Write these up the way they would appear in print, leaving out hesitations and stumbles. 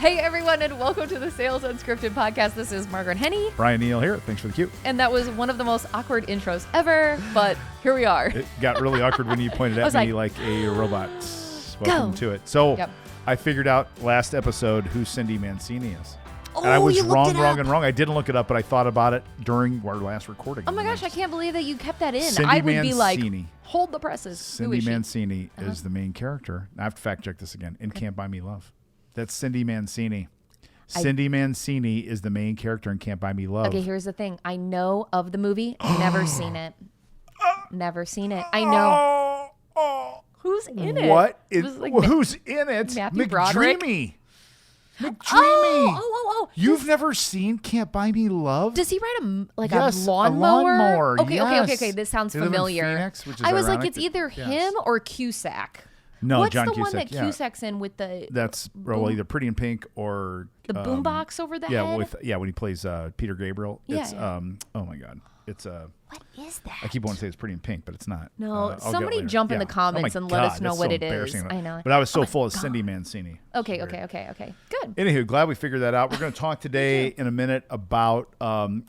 Hey everyone, and welcome to the Sales Unscripted podcast. This is Margaret Henney. Brian Neal here. Thanks for the cue. And that was one of the most awkward intros ever, but here we are. It got really awkward when you pointed at me like a robot. Welcome to it. So I figured out last episode who Cindy Mancini is. Oh, and I was you wrong. I didn't look it up, but I thought about it during our last recording. Oh my gosh, I can't believe that you kept that in. Cindy I would Mancini. be like, hold the presses. Cindy Mancini is the main character. I have to fact check this again. In Can't Buy Me Love. That's Cindy Mancini. Cindy Mancini is the main character in Can't Buy Me Love. Okay, here's the thing. I know of the movie. Never seen it. Never seen it. I know. Who's in it? What? Who's in it? Matthew Broderick. McDreamy. Oh. You've never seen Can't Buy Me Love? Does he ride a Yes, lawnmower? A lawnmower. Okay. This sounds familiar. Phoenix, which is I was ironic. like, it's either him or Cusack. No, What's John the Cusack. one that Cusack's in with the? That's either Pretty in Pink or the boombox over the head. when he plays Peter Gabriel. It's oh my God, it's What is that? I keep wanting to say it's Pretty in Pink, but it's not. No, somebody jump in the comments and let us know what it is. I know. But I was so full of Cindy Mancini. Okay. Good. Anywho, glad we figured that out. We're going to talk today in a minute about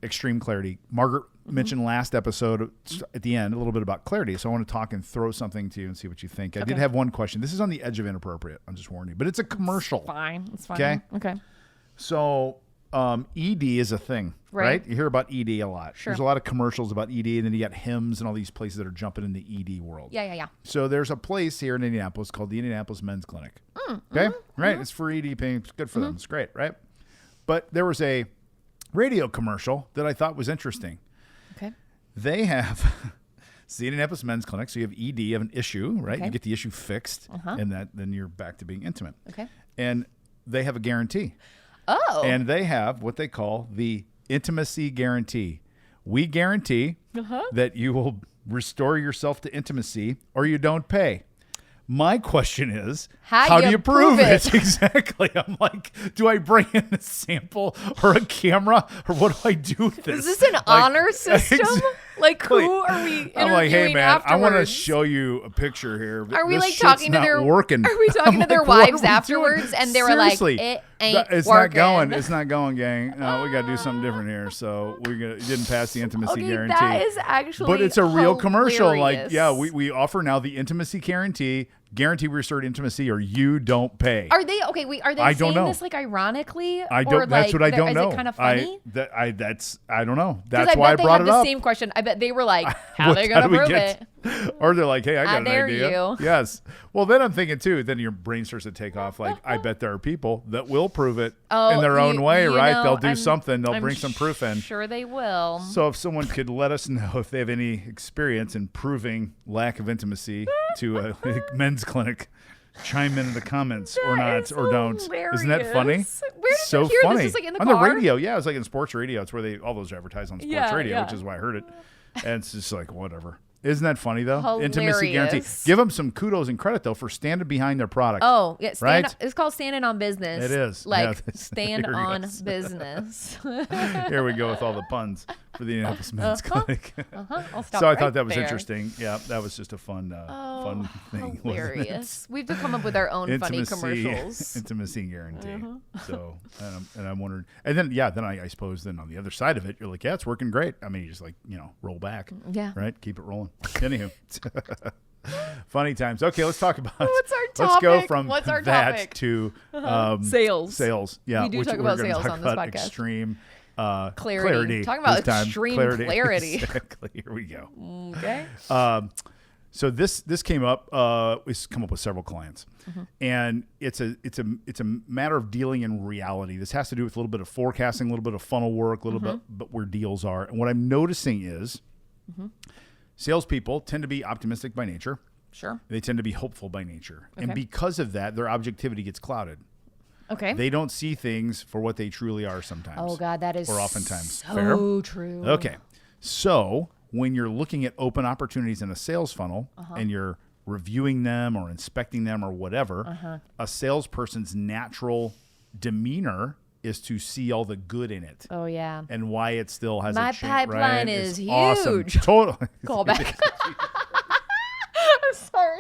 extreme clarity. Margaret mentioned last episode at the end a little bit about clarity, so I want to talk and throw something to you and see what you think. I did have one question. This is on the edge of inappropriate. I'm just warning you, but it's a commercial. It's fine. Okay. So ED is a thing, right? You hear about ED a lot. Sure. There's a lot of commercials about ED, and then you got Hims and all these places that are jumping in the ED world. Yeah. So there's a place here in Indianapolis called the Indianapolis Men's Clinic. Right? It's for ED pain. It's good for them. It's great, right? But there was a radio commercial that I thought was interesting. Okay. They have it's the Indianapolis Men's Clinic. So you have ED, you have an issue, right? Okay. You get the issue fixed, and then you're back to being intimate. Okay. And they have a guarantee. Oh. And they have what they call the intimacy guarantee. We guarantee that you will restore yourself to intimacy or you don't pay. My question is, how do you prove it? Exactly. I'm like, do I bring in a sample or a camera or what do I do with this? Is this an honor system? Like, who are we interviewing I'm like, hey, man, afterwards? I want to show you a picture here. Are we this like talking to their working. Are we talking to their wives afterwards? Doing? And they were like, Seriously, it ain't it's working. not going. It's not going, gang. No, we got to do something different here. So we didn't pass the intimacy guarantee. That is actually but it's a real commercial. hilarious. Like, we offer now the intimacy guarantee. Guarantee we restore intimacy, or you don't pay. Are they okay? Wait, are they saying this like ironically? I don't. Or that's what I don't know. Is it kind of funny? I don't know. That's why I they brought had it up. The same question. I bet they were like, "How are they going to prove it?" Or they're like, "Hey, I got an dare idea." you. Yes. Well, then I'm thinking too. Then your brain starts to take off. Like, I bet there are people that will prove it in their own way, right? They'll do something. They'll bring some proof in. Sure, they will. So if someone could let us know if they have any experience in proving lack of intimacy to a men's clinic. Chime in the comments or not or don't. Hilarious. Isn't that funny? Where did you hear funny. this? Like in the on car? the radio? Yeah, it was like in sports radio. It's where all those advertise on sports radio, which is why I heard it. And it's just like whatever. Isn't that funny though? Hilarious. Intimacy guarantee. Give them some kudos and credit though for standing behind their product. Oh, yeah, right? It's called standing on business. It is. Like stand on business. Here we go with all the puns for the Indianapolis Men's Clinic. I'll stop So I thought that was there. interesting. Yeah, that was just a fun thing. Hilarious. We've to come up with our own funny commercials. Intimacy guarantee. So, and I'm wondering, and then I suppose then on the other side of it, you're like, yeah, it's working great. I mean, you just like, roll back. Yeah. Right. Keep it rolling. Anywho. Funny times. Okay, let's talk about. What's our topic? Let's go from What's our that topic? to Sales. Sales. Yeah, We do talk about sales on this podcast. Extreme clarity. Talking about extreme clarity. Exactly. Here we go. Okay. So this came up. It's come up with several clients, and it's a matter of dealing in reality. This has to do with a little bit of forecasting, a little bit of funnel work, a little bit, but where deals are. And what I'm noticing is, salespeople tend to be optimistic by nature. Sure. They tend to be hopeful by nature, Okay. and because of that, their objectivity gets clouded. Okay. They don't see things for what they truly are sometimes. Oh God, that is or oftentimes. so Fair? true. Okay, so when you're looking at open opportunities in a sales funnel and you're reviewing them or inspecting them or whatever, a salesperson's natural demeanor is to see all the good in it. Oh yeah. And why it still has My a chance. pipeline right? is it's awesome. huge. Totally. Call back. Sorry.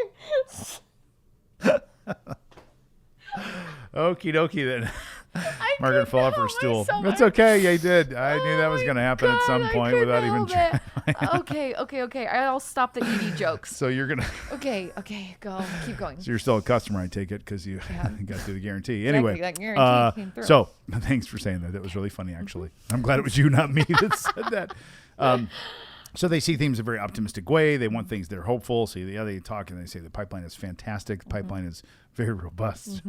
Okie dokie then. Margaret fell off her stool. myself. That's okay. Yeah, you did. I knew that was going to happen at some point without even trying. Okay. I'll stop the ED jokes. So you're going to. Okay. Go. Keep going. So you're still a customer, I take it, because you got through the guarantee. Exactly, Anyway, that guarantee came through. so thanks for saying that. That was really funny, actually. I'm glad it was you, not me, that said that. So they see things a very optimistic way. They want things that are hopeful. So they talk and they say the pipeline is fantastic. The pipeline is very robust.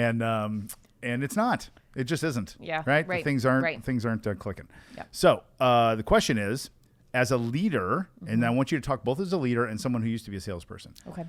And it's not. It just isn't. Yeah. Right? Right. Things aren't Right. clicking. Yeah. So the question is, as a leader, and I want you to talk both as a leader and someone who used to be a salesperson. Okay.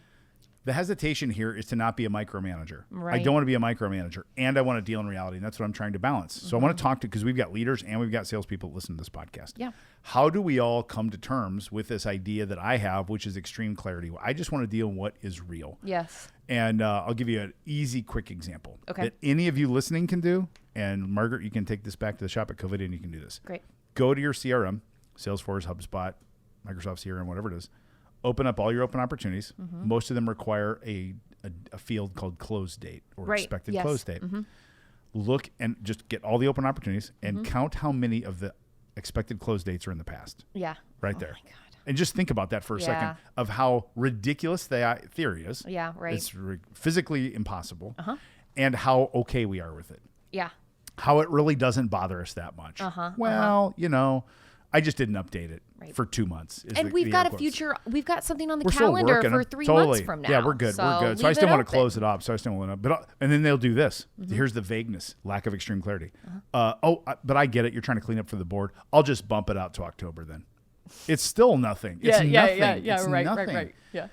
The hesitation here is to not be a micromanager. Right. I don't want to be a micromanager, and I want to deal in reality, and that's what I'm trying to balance. So I want to talk to, because we've got leaders and we've got salespeople that listen to this podcast. Yeah. How do we all come to terms with this idea that I have, which is extreme clarity? I just want to deal in what is real. Yes. And I'll give you an easy, quick example Okay. that any of you listening can do. And Margaret, you can take this back to the shop at COVID, and you can do this. Great. Go to your CRM, Salesforce, HubSpot, Microsoft CRM, whatever it is. Open up all your open opportunities. Most of them require a field called close date or expected close date. Look and just get all the open opportunities and count how many of the expected close dates are in the past. Yeah. Right there. My God. And just think about that for a second of how ridiculous the theory is. Yeah. Right. It's physically impossible. And how okay we are with it. Yeah. How it really doesn't bother us that much. Well, I just didn't update it for 2 months. And we've got a future. We've got something on the we're still calendar working for it. 3 Totally. months from now. Yeah, we're good. So we're good. So I leave still it want to open. close it up. So I still want to, and then they'll do this. Here's the vagueness, lack of extreme clarity. But I get it. You're trying to clean up for the board. I'll just bump it out to October then. It's still nothing. It's nothing. Yeah. It's Right. nothing. Yeah.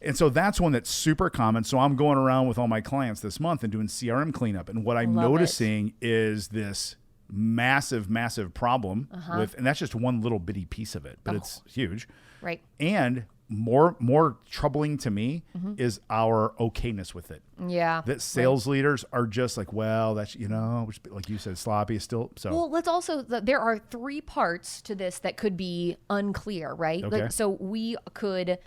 And so that's one that's super common. So I'm going around with all my clients this month and doing CRM cleanup. And what I'm Love noticing is this massive problem with, and that's just one little bitty piece of it, but it's huge. Right. And more troubling to me is our okayness with it. Yeah. That sales leaders are just like, well, that's, like you said, sloppy is still so. Well, let's also, there are 3 parts to this that could be unclear, right? Okay. So we could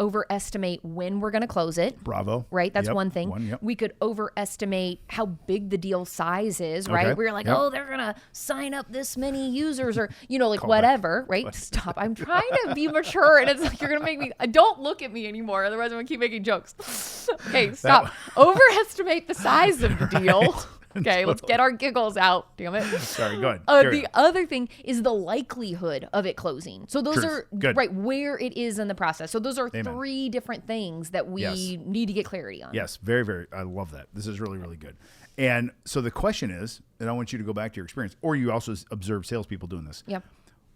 overestimate when we're going to close it. Bravo. Right? That's Yep. one thing. Yep. We could overestimate how big the deal size is, right? Okay. We're like, Yep. oh, they're going to sign up this many users or, like whatever, right? Stop. I'm trying to be mature and it's like, you're going to make me, don't look at me anymore. Otherwise I'm going to keep making jokes. Okay, stop. Overestimate the size of the deal. Okay, let's get our giggles out. Damn it. Sorry, go ahead. The other thing is the likelihood of it closing. So those Truth. are Good. right where it is in the process. So those are Amen. 3 different things that we need to get clarity on. Yes, very, very. I love that. This is really, really good. And so the question is, and I want you to go back to your experience, or you also observe salespeople doing this. Yep.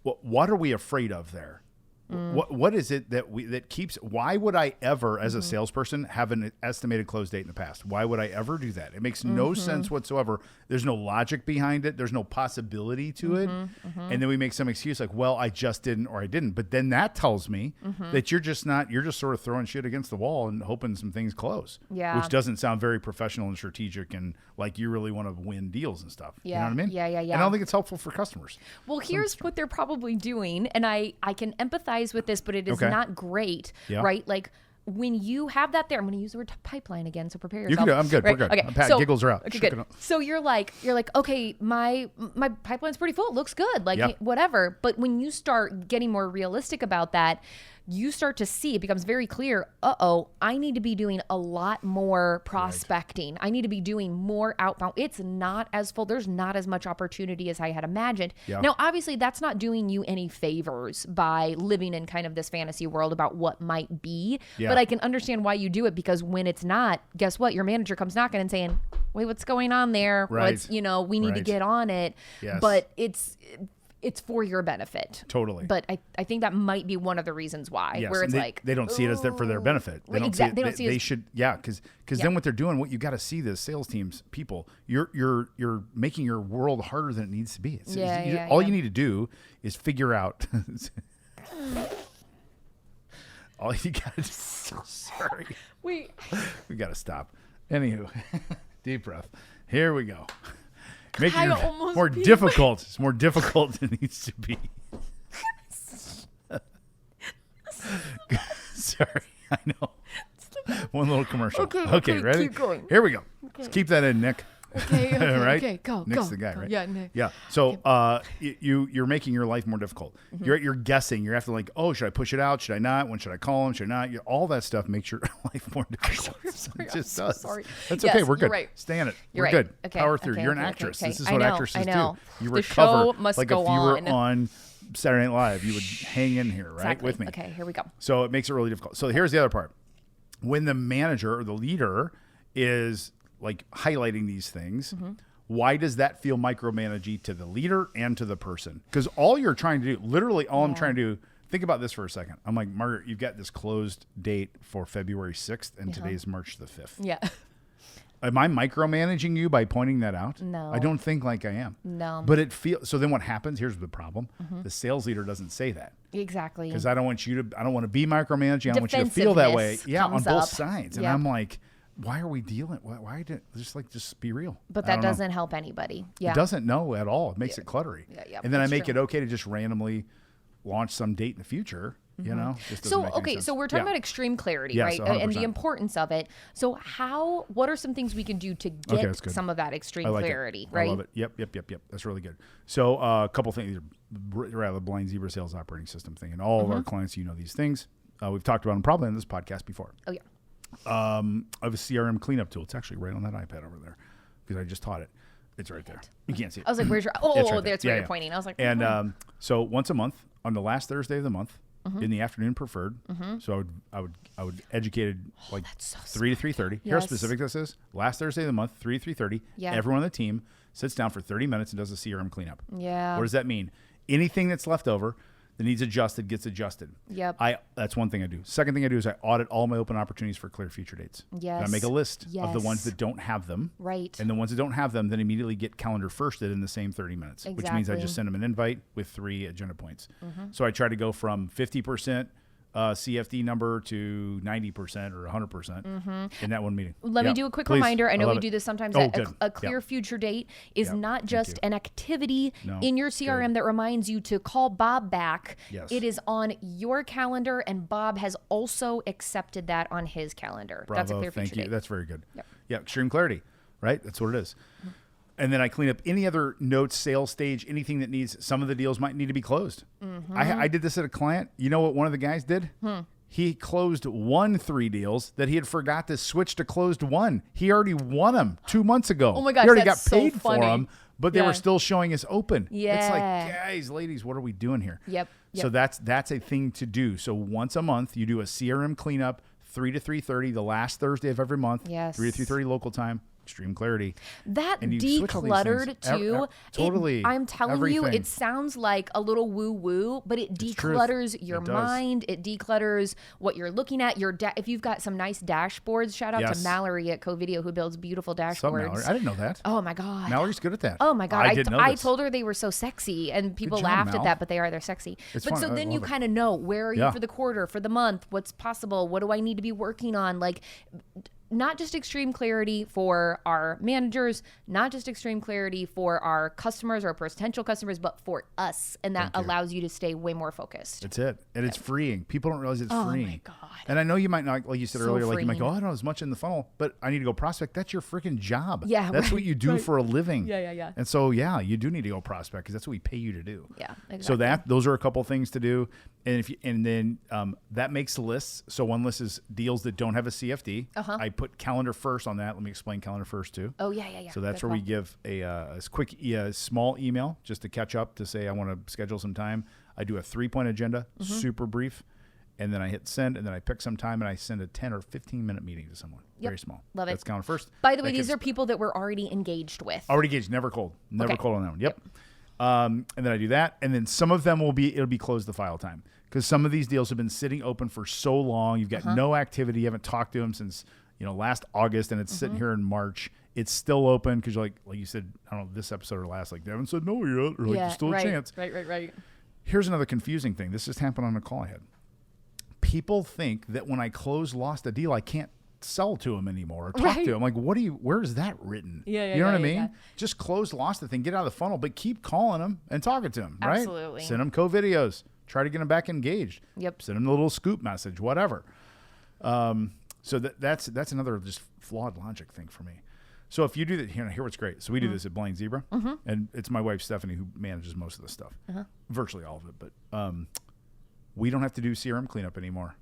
What are we afraid of there? What is it that keeps? Why would I ever, as a salesperson, have an estimated close date in the past? Why would I ever do that? It makes no sense whatsoever. There's no logic behind it. There's no possibility to it. And then we make some excuse like, well, I just didn't or I didn't. But then that tells me that you're just sort of throwing shit against the wall and hoping some things close. Yeah. Which doesn't sound very professional and strategic and like you really want to win deals and stuff. Yeah. You know what I mean? Yeah. And I don't think it's helpful for customers. Well, here's what they're probably doing, and I can empathize with this, but it is Okay. not great, Yeah. right? Like when you have that there, I'm going to use the word pipeline again, so prepare You yourself. can do it. I'm good. Right? We're good. Okay. Pat, so, giggles are out. Okay, Shook it good. up. So you're like, okay, my pipeline's pretty full. It looks good. Like Yep. whatever. But when you start getting more realistic about that, you start to see it becomes very clear. I need to be doing a lot more prospecting. I need to be doing more outbound. It's not as full. There's not as much opportunity as I had imagined. Yeah. Now, obviously, that's not doing you any favors by living in kind of this fantasy world about what might be. Yeah. But I can understand why you do it, because when it's not, guess what? Your manager comes knocking and saying, wait, what's going on there? Right. We need to Right. get on it. Yes. But it's for your benefit. Totally. But I think that might be one of the reasons why, Yes, where it's and like they don't see it as for their benefit. They Right, don't exact- see they it. don't see it They as- should, because then what they're doing, what you got to see this sales teams people, you're making your world harder than it needs to be. All you need to do is figure out. All you got to do. Sorry, we we got to stop. Anywho, deep breath. Here we go. Making I it almost more peed difficult. It's more difficult than it needs to be. Sorry, I know. One little commercial. Okay, ready? keep going. Here we go. Okay. Keep that in, Nick. Okay, right? okay, go, Nick's go. the guy, right? Yeah, Nick. Yeah. So you're making your life more difficult. You're guessing. You're having to like, oh, should I push it out? Should I not? When should I call him? Should I not? All that stuff makes your life more difficult. Sorry, It just I'm does. so sorry. That's Yes, okay. We're you're good. right. Stay in it. You're We're right. good. Okay, Power through. okay, You're an okay, actress. okay. This is I what know, actresses I know. do. You The recover show must like go if you were on. on Saturday Night Live, you would hang in here, right, Exactly. with me. Okay, here we go. So it makes it really difficult. So here's the other part. When the manager or the leader is like highlighting these things, why does that feel micromanaging to the leader and to the person? Because all you're trying to do, literally all I'm trying to do, think about this for a second. I'm like, Margaret, you've got this closed date for February 6th, and today's March the 5th. Yeah. Am I micromanaging you by pointing that out? No. I don't think like I am. No. But it feels, so then what happens, here's the problem. The sales leader doesn't say that. Exactly. Because I don't want to be micromanaging. I want you to feel that way. Defensiveness Yeah, on comes both up. sides. And Yep. I'm like, why are we dealing? Why did just be real? But I that don't know. doesn't help anybody. Yeah. It doesn't know at all. It makes it cluttery. Yeah, and then I that's make true. it okay to just randomly launch some date in the future. You know. Just doesn't So, make any okay, sense. so we're talking Yeah. about extreme clarity, Yes, right? And the 100%. importance of it. So what are some things we can do to get that's good. some of that extreme I like clarity, it. right? I love it. Yep. That's really good. So a couple things. The blind zebra sales operating system thing, and all of our clients, you know these things. We've talked about them probably on this podcast before. Oh, yeah. I have a CRM cleanup tool. It's actually right on that iPad over there because I just taught it. It's right there. You can't see it. I was like, where's your, It's oh, right that's there. where Yeah, you're pointing. I was like, And so once a month on the last Thursday of the month in the afternoon preferred. So I would educate like that's so 3 to 3:30. Here's how Yes. specific this is. Last Thursday of the month, 3 to 3:30. Yeah. Everyone on the team sits down for 30 minutes and does a CRM cleanup. yeah. What does that mean? Anything that's left over that needs adjusted gets adjusted. Yep. That's one thing I do. Second thing I do is I audit all my open opportunities for clear future dates. Yes. And I make a list of the ones Yes. that don't have them. Right. And the ones that don't have them then immediately get calendar firsted in the same 30 minutes, which means I Exactly. just send them an invite with 3 agenda points. So I try to go from 50% CFD number to 90% or 100% in that one meeting. Let me Yeah, do a quick please. reminder. I know we love do it. this sometimes. Oh, That good. a clear Yep. future date is Yep. not Thank just you. an activity No. in your CRM that reminds you to call Bob back. Yes. It is on your calendar, and Bob has also accepted that on his calendar. Bravo, That's a clear thank future you. date. That's very good. Yep. Yeah, extreme clarity, right? That's what it is. And then I clean up any other notes, sales stage, anything that needs, some of the deals might need to be closed. I did this at a client. You know what one of the guys did? He closed 3 deals that he had forgot to switch to closed 1. He already won them 2 months ago. Oh my gosh, he already that's got so paid for funny. them, but they Yeah. were still showing us open. It's like, Yeah. guys, ladies, what are we doing here? Yep. So that's a thing to do. So once a month, you do a CRM cleanup, 3 to 3:30, the last Thursday of every month. Yes. 3 to 3:30 local time. Extreme clarity. That And you switch all these decluttered things. too. Totally. I'm telling you, Everything. it sounds like a little woo woo, but it It's truth. declutters your It does. mind. It declutters what you're looking at. If you've got some nice dashboards, shout out Yes. to Mallory at CoVideo who builds beautiful dashboards. Some Mallory. I didn't know that. Oh my god. Mallory's good at that. Oh my god! I didn't know I this. told her they were so sexy, and people job, laughed Mal. at that, but they're sexy. It's but fun. so I then you love it. kind of know where are you Yeah. for the quarter, for the month, what's possible, what do I need to be working on, like. Not just extreme clarity for our managers, not just extreme clarity for our customers or potential customers, but for us. And that allows you to stay way more focused. That's it. And it's freeing. People don't realize it's freeing. Oh my God. And I know you might not, like you said So earlier, like you might go, freeing. I don't know as much in the funnel, but I need to go prospect. That's your freaking job. Yeah, That's right, what you do right. for a living. Yeah. And so, yeah, you do need to go prospect because that's what we pay you to do. Yeah, exactly. So those are a couple things to do. And then that makes lists. So one list is deals that don't have a CFD. I put calendar first on that. Let me explain calendar first too. Oh, yeah. So that's Good where we call. give a quick, small email just to catch up to say I want to schedule some time. I do a 3-point agenda, super brief, and then I hit send, and then I pick some time and I send a 10 or 15-minute meeting to someone. Yep. Very small. Love it. That's calendar first. By the way, That these gets are people that we're already engaged with. already engaged, never cold, never Okay. cold on that one. Yep. And then I do that, and then some of them it'll be closed the file time because some of these deals have been sitting open for so long. You've got no activity. You haven't talked to them since last August, and it's sitting here in March. It's still open because like you said, I don't know this episode or last, like they haven't said no yet, or like there's still a chance. Right. Here's another confusing thing. This just happened on a call I had. People think that when I lost a deal, I can't sell to them anymore or talk Right. to them. Like, where is that written? Yeah, you know what I yeah, mean? yeah. Just lost the thing, get out of the funnel, but keep calling them and talking to them, right? Absolutely. Send them co-videos. Try to get them back engaged. Yep. Send them a little scoop message, whatever. So that's another just flawed logic thing for me. So if you do that, here what's great. So we do this at Blind Zebra, and it's my wife Stephanie who manages most of the stuff, virtually all of it. But we don't have to do CRM cleanup anymore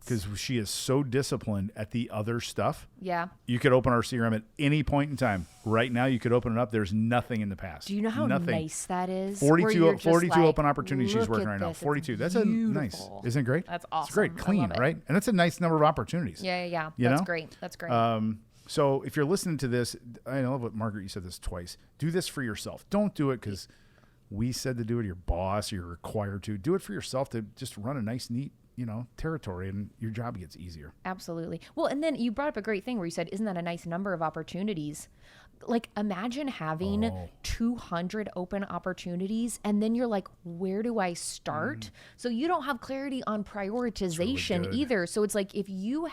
because she is so disciplined at the other stuff. Yeah. You could open our CRM at any point in time. Right now, you could open it up. There's nothing in the past. Do you know how nice that is? 42 open opportunities she's working right now. 42. That's a nice. Isn't it great? That's awesome. It's great. Clean, right? And that's a nice number of opportunities. Yeah. You That's know? great. That's great. So if you're listening to this, I love what Margaret, you said this twice. Do this for yourself. Don't do it because we said to do it, your boss, or you're required to. Do it for yourself to just run a nice, neat, territory, and your job gets easier. Absolutely. Well, and then you brought up a great thing where you said, isn't that a nice number of opportunities? Like, imagine having 200 open opportunities, and then you're like, where do I start? So you don't have clarity on prioritization really either. So it's like, if you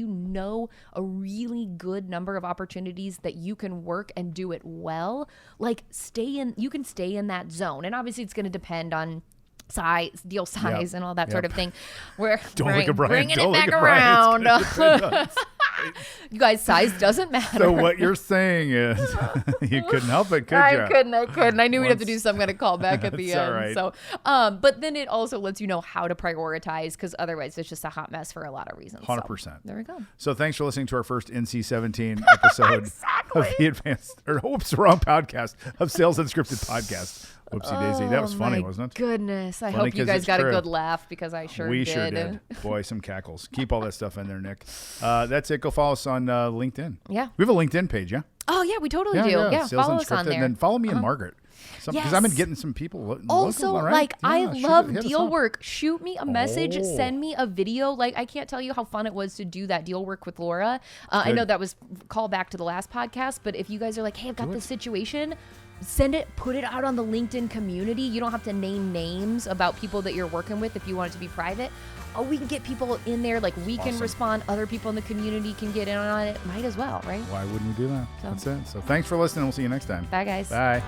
know a really good number of opportunities that you can work and do it well, like you can stay in that zone. And obviously it's going to depend on deal size, and all that sort of thing. We're bringing it back around. You guys, size doesn't matter. So what you're saying is you couldn't help it, could you? I couldn't. I knew we'd have to do some kind of callback at the end. All right. So, but then it also lets you know how to prioritize, because otherwise it's just a hot mess for a lot of reasons. 100%. So, there we go. So thanks for listening to our first NC-17 episode of the wrong podcast of Sales Unscripted Podcast. Whoopsie daisy. That was funny, wasn't it? Goodness. I hope you guys got a good laugh, because I sure did. We sure did. Boy, some cackles. Keep all that stuff in there, Nick. That's it. Go follow us on LinkedIn. Yeah. We have a LinkedIn page, yeah? Oh, yeah, we totally do. Yeah, Sales follow us on there. And then follow me and Margaret. Because I've been getting some people. Also, local, right? I love deal work. Shoot me a message. Send me a video. Like, I can't tell you how fun it was to do that deal work with Laura. I know that was call back to the last podcast, but if you guys are like, hey, I've got this situation, send it, put it out on the LinkedIn community. You don't have to name names about people that you're working with if you want it to be private. Oh, we can get people in there. Like, we can respond. Other people in the community can get in on it. Might as well, right? Why wouldn't we do that? That's it. So thanks for listening. We'll see you next time. Bye, guys. Bye.